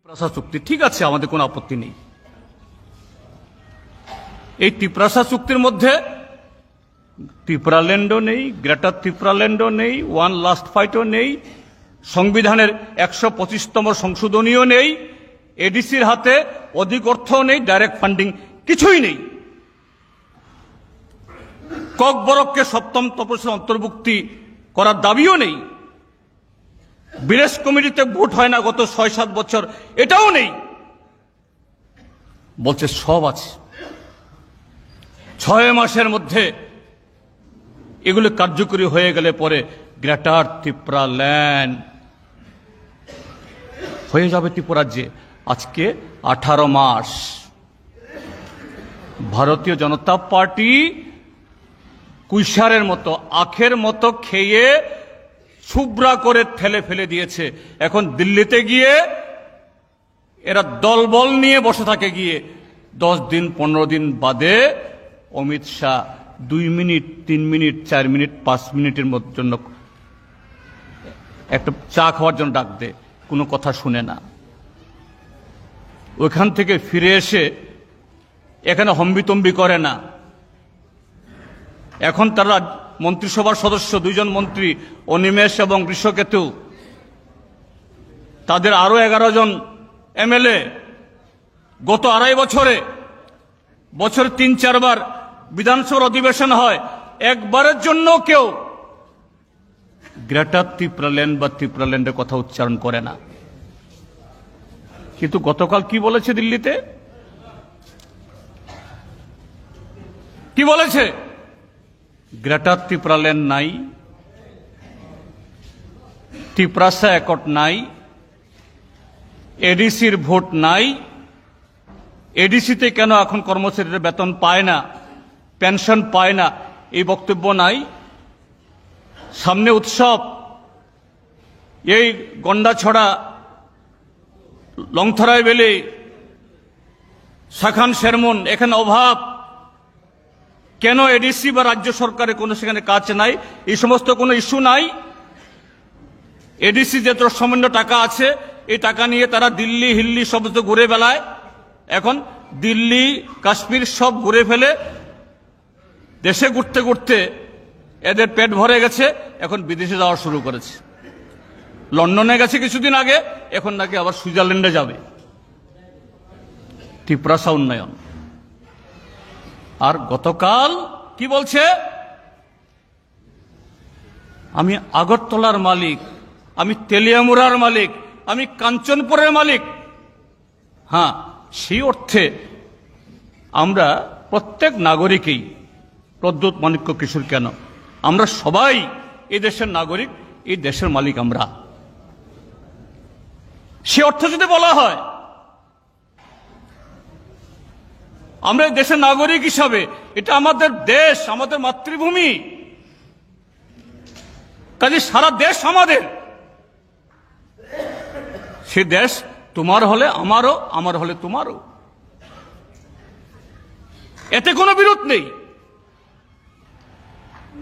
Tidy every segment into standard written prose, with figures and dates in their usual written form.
ত্রিপুরা চুক্তি ঠিক আছে, আমাদের কোনো আপত্তি নেই। এই ত্রিপুরা চুক্তির মধ্যে ত্রিপুরাল্যান্ডও নেই, গ্রেটার ত্রিপুরাল্যান্ডও নেই, ওয়ান লাস্ট ফাইটও নেই, সংবিধানের 125তম সংশোধনীও নেই, এডিসির হাতে অধিক অর্থও নেই, ডাইরেক্ট ফান্ডিং কিছুই নেই। ককবরককে 7ম তপশিলে অন্তর্ভুক্তি করার দাবিও নেই। বিলেস কমিটিতে ভোট হয় না গত 6-7 বছর, এটাও নেই। বলছে সব আছে। 6 মাসের মধ্যে এগুলো কার্যকরী হয়ে গেলে পরে গ্রেটার ত্রিপুরাল্যান্ড হয়ে যাবে ত্রিপুরাজ্যে। আজকে 18 মাস ভারতীয় জনতা পার্টি কুইসারের মতো, আখের মতো খেয়ে ছুবরা করে ঠেলে ফেলে দিয়েছে। এখন দিল্লিতে গিয়ে এরা দলবল নিয়ে বসে থাকে, গিয়ে 10 দিন 15 দিন বাদে Amit Shah 2 minute 3 minute 4 minute 5 মিনিটের জন্য একটা চা খাওয়ার জন্য ডাক দে, কোনো কথা শুনে না। ওইখান থেকে ফিরে এসে এখানে হম্বিতম্বি করে না। এখন তারা মন্ত্রিসভার সদস্য 2 জন মন্ত্রী, অনিমেষ এবং ঋষকেতু, তাদের আরো 11 জন এমএলএ, গত 2.5 বছরে বছরে 3-4 বার বিধানসভার অধিবেশন হয়, একবারের জন্য কেউ গ্রেটার ত্রিপুরাল্যান্ড বা ত্রিপুরাল্যান্ডের কথা উচ্চারণ করে না। কিন্তু গতকাল কি বলেছে দিল্লিতে? কি বলেছে? গ্রেটার ত্রিপুরাল্যান্ড নাই, ত্রিপুরাসা অ্যাকর্ড নাই, এডিসির ভোট নাই, এডিসিতে কেন এখন কর্মচারীরা বেতন পায় না, পেনশন পায় না, এই বক্তব্য নাই। সামনে উৎসব, এই গন্ডাছড়া, লংথরাই বেলে, শাখান শেরমন, এখানে অভাব। কেন এডিসি বা রাজ্য সরকারের কোনো সেখানে কাজ নাই? এই সমস্ত কোনো ইস্যু নাই। এডিসি যে সামান্য টাকা আছে, এই টাকা নিয়ে তারা দিল্লি হিল্লি সব ঘুরে বেড়ায়। এখন দিল্লি কাশ্মীর সব ঘুরে ফেলে, দেশে ঘুরতে ঘুরতে এদের পেট ভরে গেছে, এখন বিদেশে যাওয়া শুরু করেছে। লন্ডনে গেছে কিছুদিন আগে, এখন নাকি আবার সুইজারল্যান্ডে যাবে। ত্রিপুরাসা উন্নয়ন। আর গতকাল কি বলছে? আমি আগরতলার মালিক, আমি তেলিয়ামুড়ার মালিক, আমি কাঞ্চনপুরের মালিক। হ্যাঁ, সেই অর্থে আমরা প্রত্যেক নাগরিকই, প্রদ্যুৎ মাণিক্য কিশোর কেন, আমরা সবাই এই দেশের নাগরিক, এই দেশের মালিক আমরা। সে অর্থে যদি বলা হয় আমরা এই দেশের নাগরিক হিসাবে, এটা আমাদের দেশ, আমাদের মাতৃভূমি, কাজে সারা দেশ আমাদের। সে দেশ তোমার হলে আমারও, আমার হলে তোমারও, এতে কোনো বিরোধ নেই।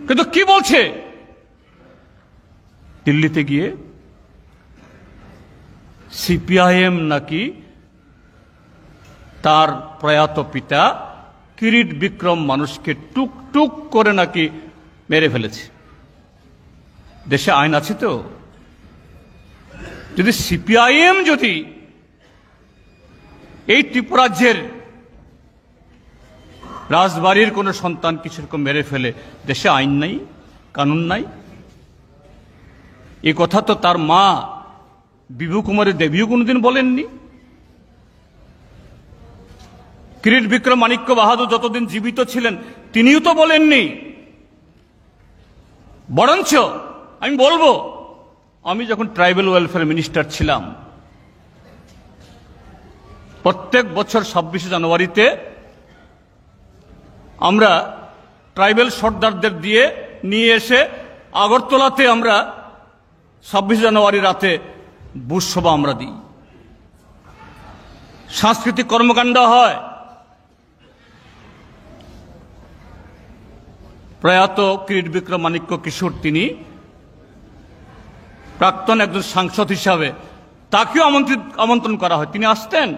কিন্তু কি বলছে দিল্লিতে গিয়ে? সিপিআইএম নাকি তার প্রয়াত পিতা কিরিট বিক্রম মানুষকে টুক টুক করে নাকি মেরে ফেলেছে। দেশে আইন আছে তো? যদি সিপিআইএম যদি এই ত্রিপুরাজ্যের রাজবাড়ির কোন সন্তান কিছুরকম মেরে ফেলে, দেশে আইন নাই, কানুন নাই? এই কথা তো তার মা বিভু কুমারী দেবীও কোনোদিন বলেননি। কিরিট বিক্রম মাণিক্য বাহাদুর যতদিন জীবিত ছিলেন তিনিও তো বলেননি। বরঞ্চ আমি বলবো, আমি যখন ট্রাইবাল ওয়েলফেয়ার মিনিস্টার ছিলাম, প্রত্যেক বছর 26শে জানুয়ারিতে আমরা ট্রাইবাল সর্দারদের দিয়ে নিয়ে এসে আগরতলাতে আমরা 26 জানুয়ারি রাতে বুশ সভা আমরা দিই, সাংস্কৃতিক কর্মকাণ্ড হয়। প্রয়াত কিরিট বিক্রম মাণিক্য কিশোর তিনি প্রাক্তন একজন সাংসদ হিসাবে তাকেও আমন্ত্রণ করা হয়, তিনি আসতেন,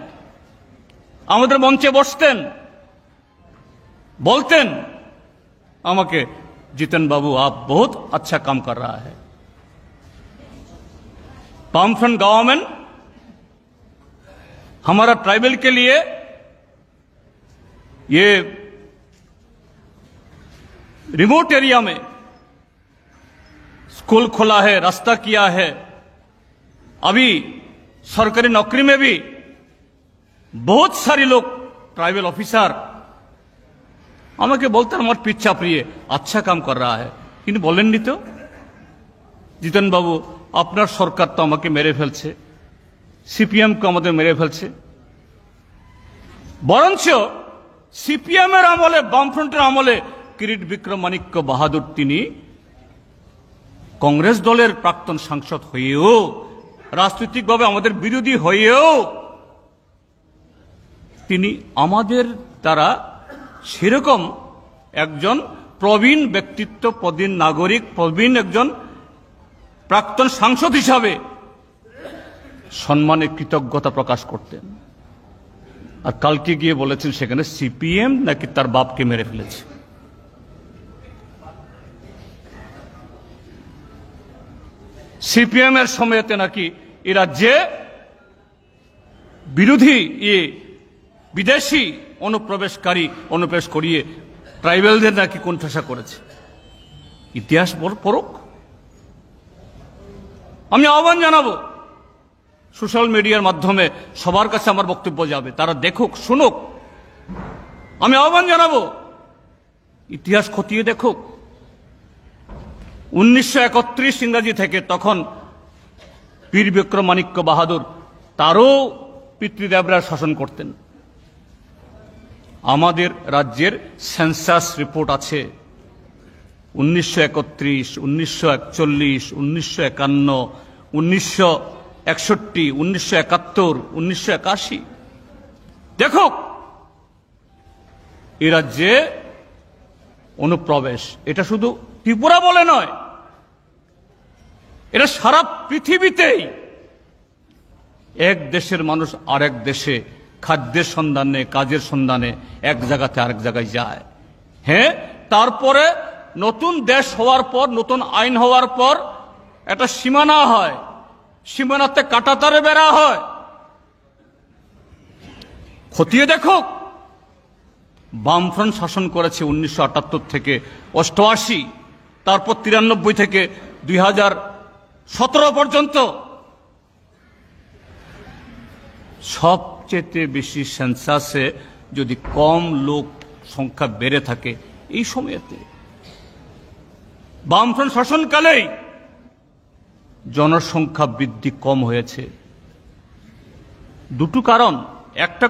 আমাদের মঞ্চে বসতেন, বলতেন আমাকে, जितन बाबू आप बहुत अच्छा काम कर रहा है। वामफ्रंट गवर्नमेंट हमारा ट्राइबल के लिए ये रिमोट एरिया में स्कूल खोला है, रास्ता किया है। अभी सरकारी नौकरी में भी बहुत सारे लोग ट्राइबल ऑफिसर আমাকে বলতেন আমার পিচ্ছা প্রিয়ে আচ্ছা কাম কর রা হ্যায়, কিন্তু বলেননি তো জিতেন বাবু আপনার সরকার তো আমাকে মেরে ফেলছে, সিপিএম কে আমাদের মেরে ফেলছে। বরঞ্চ সিপিএম এর আমলে, বামফ্রন্টের আমলে কিরিট বিক্রমানিক্য বাহাদুর তিনি কংগ্রেস দলের প্রাক্তন সাংসদ হয়েও, রাজনৈতিকভাবে আমাদের বিরোধী হয়েও তিনি আমাদের দ্বারা সেরকম একজন প্রবীণ ব্যক্তিত্ব, প্রবীণ নাগরিক, প্রবীণ একজন প্রাক্তন সাংসদ হিসাবে সম্মানে কৃতজ্ঞতা প্রকাশ করতেন। আর কালকে গিয়ে বলেছেন সেখানে সিপিএম নাকি তার বাপকে মেরে ফেলেছে। সিপিএম এর সময়তে নাকি এ রাজ্যে বিরোধী বিদেশি অনুপ্রবেশ করিয়ে ট্রাইবেলদের নাকি কোণঠাসা করেছে। ইতিহাস পড়ুক। আমি আহ্বান জানাবো, সোশ্যাল মিডিয়ার মাধ্যমে সবার কাছে আমার বক্তব্য যাবে, তারা দেখুক, শুনুক। আমি আহ্বান জানাবো ইতিহাস খতিয়ে দেখুক। 1931 ইংরাজি থেকে, তখন বীর বিক্রমানিক্য বাহাদুর তারও পিতৃদেবরা শাসন করতেন। আমাদের রাজ্যের সেন্সাস রিপোর্ট আছে 1931, 1941, 1951, 1961, 1971, 1981। দেখুক এ রাজ্যে অনুপ্রবেশ, এটা শুধু ত্রিপুরা বলে নয়, এটা সারা পৃথিবীতেই এক দেশের মানুষ আরেক দেশে খাদ্যের সন্ধানে, কাজের সন্ধানে এক জায়গাতে আরেক জায়গায় যায়। হ্যাঁ, তারপরে নতুন দেশ হওয়ার পর, নতুন আইন হওয়ার পর একটা সীমানা হয়, সীমানাতে কাঁটাতারে বেড়া হয়। খতিয়ে দেখুক। বামফ্রন্ট শাসন করেছে 1978 থেকে 88, তারপর 93 থেকে 2017 পর্যন্ত। সবচেয়ে বেশি সেন্সাসে যদি কম লোক সংখ্যা বেড়ে থাকে এই সময়তে, বামফ্রন্ট শাসনকালেই জনসংখ্যা বৃদ্ধি কম হয়েছে। দুটো কারণ, একটা